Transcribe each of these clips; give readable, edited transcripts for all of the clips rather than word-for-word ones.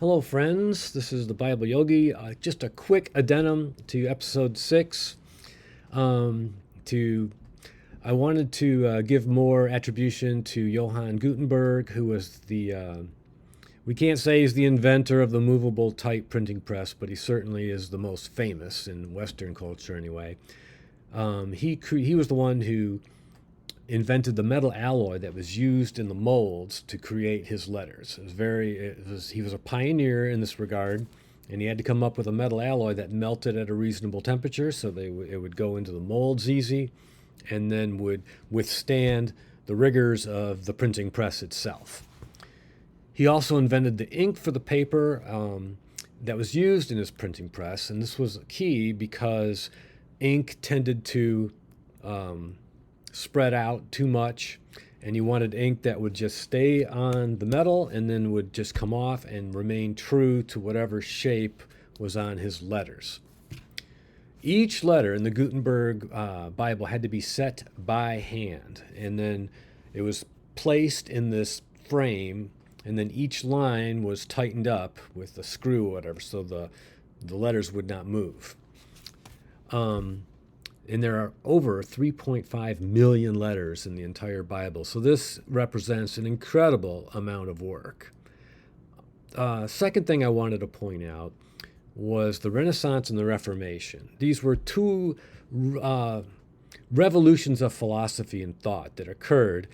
Hello, friends. This is the Bible Yogi. Just a quick addendum to episode 6. Um, to I wanted to give more attribution to Johann Gutenberg, who was we can't say he's the inventor of the movable type printing press, but he certainly is the most famous in Western culture anyway. He was the one who invented the metal alloy that was used in the molds to create his letters. He was a pioneer in this regard, and he had to come up with a metal alloy that melted at a reasonable temperature so it would go into the molds easy and then would withstand the rigors of the printing press itself. He also invented the ink for the paper that was used in his printing press, and this was key because ink tended to spread out too much, and you wanted ink that would just stay on the metal and then would just come off and remain true to whatever shape was on his letters. Each letter in the Gutenberg Bible had to be set by hand, and then it was placed in this frame, and then each line was tightened up with a screw or whatever so the letters would not move. And there are over 3.5 million letters in the entire Bible. So this represents an incredible amount of work. Second thing I wanted to point out was the Renaissance and the Reformation. These were two revolutions of philosophy and thought that occurred,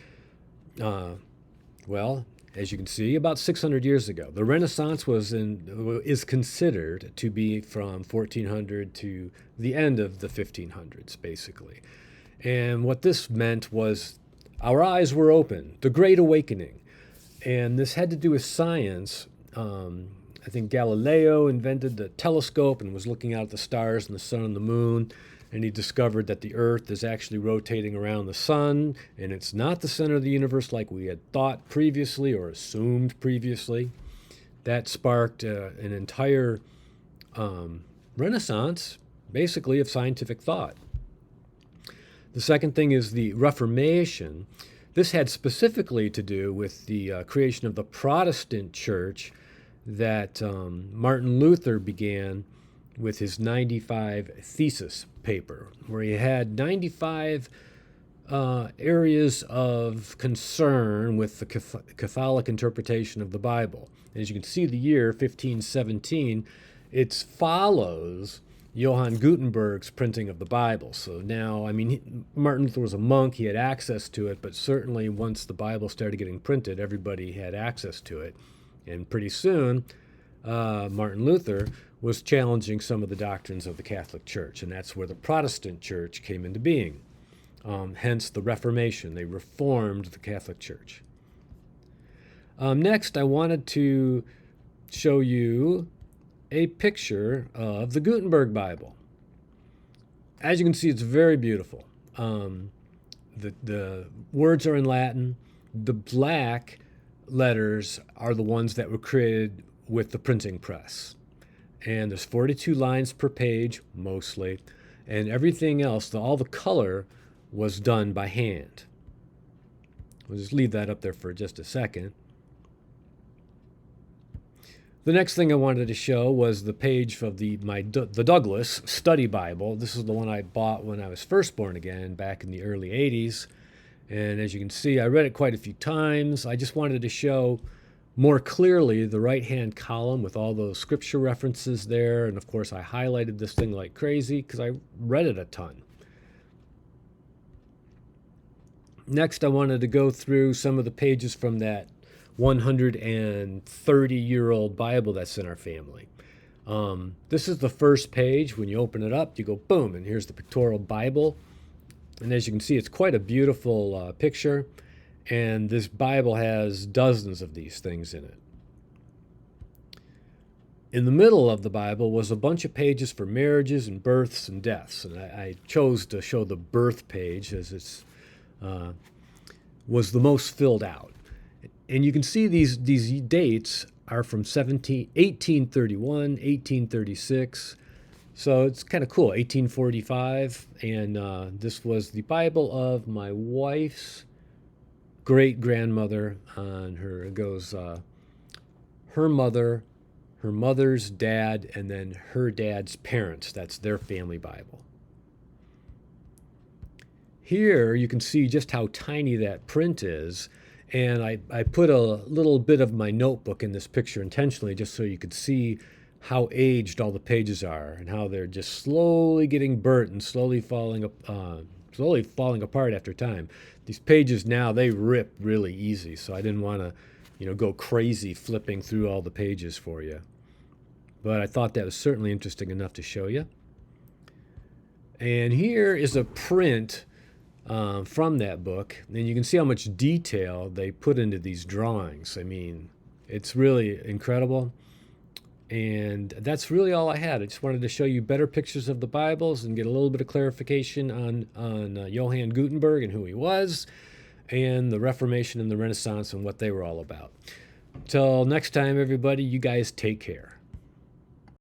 as you can see, about 600 years ago. The Renaissance is considered to be from 1400 to the end of the 1500s, basically. And what this meant was our eyes were open, the Great Awakening. And this had to do with science. I think Galileo invented the telescope and was looking out at the stars and the sun and the moon. And he discovered that the Earth is actually rotating around the sun, and it's not the center of the universe like we had thought previously or assumed previously. That sparked an entire renaissance, basically, of scientific thought. The second thing is the Reformation. This had specifically to do with the creation of the Protestant church that Martin Luther began with his 95 thesis paper, where he had 95 areas of concern with the Catholic interpretation of the Bible. And as you can see, the year 1517, it follows Johann Gutenberg's printing of the Bible. So now, Martin Luther was a monk, he had access to it, but certainly once the Bible started getting printed, everybody had access to it. And pretty soon, Martin Luther was challenging some of the doctrines of the Catholic Church, and that's where the Protestant Church came into being. Hence the Reformation. They reformed the Catholic Church. Next, I wanted to show you a picture of the Gutenberg Bible. As you can see, it's very beautiful. The words are in Latin. The black letters are the ones that were created with the printing press. And there's 42 lines per page, mostly, and everything else, all the color, was done by hand. We'll just leave that up there for just a second. The next thing I wanted to show was the page of the Douglas Study Bible. This is the one I bought when I was first born again, back in the early 80s. And as you can see, I read it quite a few times. I just wanted to show more clearly the right-hand column with all those scripture references there. And of course, I highlighted this thing like crazy because I read it a ton. Next, I wanted to go through some of the pages from that 130-year-old Bible that's in our family. This is the first page. When you open it up, you go boom, and here's the pictorial Bible. And as you can see, it's quite a beautiful picture. And this Bible has dozens of these things in it. In the middle of the Bible was a bunch of pages for marriages and births and deaths. And I chose to show the birth page as it was the most filled out. And you can see these dates are from 1831, 1836. So it's kind of cool, 1845. And this was the Bible of my wife's great-grandmother. On her, it goes her mother, her mother's dad, and then her dad's parents. That's their family Bible. Here you can see just how tiny that print is, and I put a little bit of my notebook in this picture intentionally just so you could see how aged all the pages are and how they're just slowly getting burnt and slowly falling apart after time. These pages now, they rip really easy, so I didn't want to go crazy flipping through all the pages for you. But I thought that was certainly interesting enough to show you. And here is a print from that book, and you can see how much detail they put into these drawings. I mean, it's really incredible. And that's really all I had. I just wanted to show you better pictures of the Bibles and get a little bit of clarification on Johann Gutenberg and who he was, and the Reformation and the Renaissance and what they were all about. Till next time, everybody, you guys take care.